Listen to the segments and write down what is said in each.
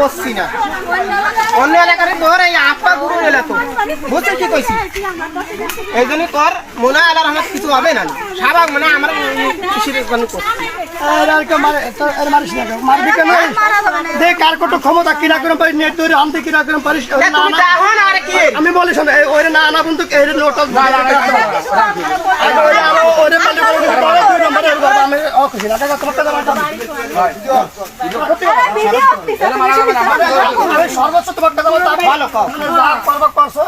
করছি না অন্য এলাকার তোর এই আপা গুরু এলা তো বুঝতে কি কইছি এই জন্য তোর মনে হয় আবার আমার কিছু হবে না স্বাভাবিক মানে আমার খুশির জন্য করছি মারবি কেন দেখ কার কত ক্ষমতা কিনা করে পারি নেট ধরে আনতে কিনা করে পারিস আমি বলি শোন ওই না না বন্ধু এই নোট আমি খুশি না তোমার সর্বোচ্চ তোমার ভালো করছো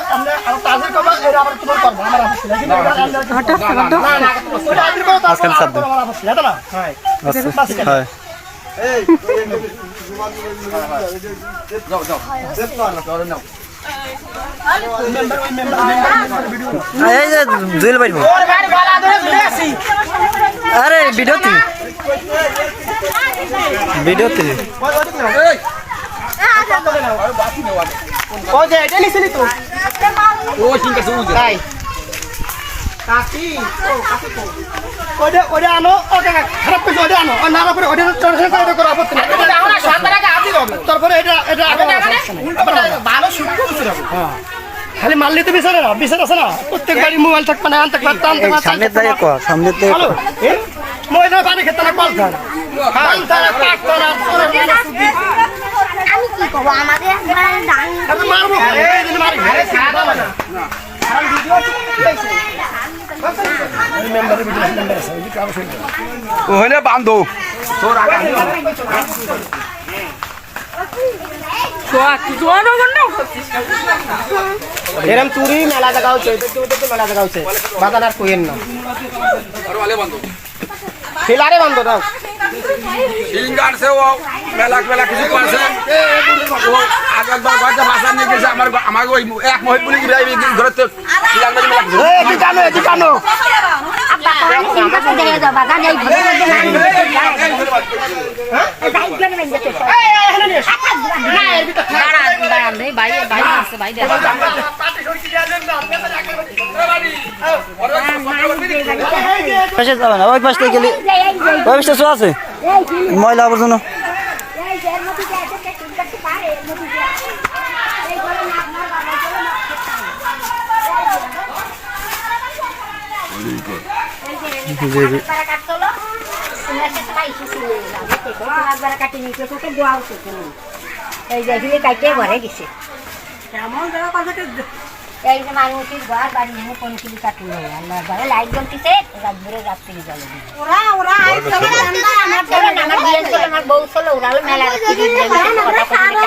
তাদের কথা এরা আবার তোমার করবো আমার আরে ভিডিওতে ও যে এটা নিছিলি তো ও চিন্তা শুরু তাই কাকি ও কাকি তো ওটা আনো ওটা খারাপ কিছু ওটা আনো আর না পরে ওটা ট্রান্সফার করে করো আপত্তি নাই এটা আমরা সরকার আগে আদি হবে তারপরে এটা আগে ভালো শুরু করতে হবে হ্যাঁ খালি মারলি তো বিচারে না বিচার আছে না প্রত্যেক বাড়ি মোবাইল থাকবে না আনতে পারতে সামনে থেকে কর সামনে থেকে হ্যালো ময়দা পানি খেতে না কল খান আমি কি করবো আমাদের মারবো ওখানে বান্ধব এরম চুরি মেলা জায়গা হচ্ছে মেলা জায়গা হচ্ছে বাজার আর কইেন না ফিলারে বন্ধ দাও সিঙ্গার সে ও মেলা মেলা কিছু করছে ও আগেরবার গয়টা ভাষা নিয়ে গেছে আমার ওই এক মহিলা পুলিশ ঘরেতে কি জানো ওই পাশ থেকে গেলে ওই পাশটা আছে ময়লা আবর্জনা ঘরে গেছে এই যে মানুষের ঘর বাড়ি কোন কিছু কাটলো আল্লাহ ঘরে লাইট জ্বলতেছে রাত ভরে রাত্রি জ্বলে আমার বউ ছিল ওরা মেলা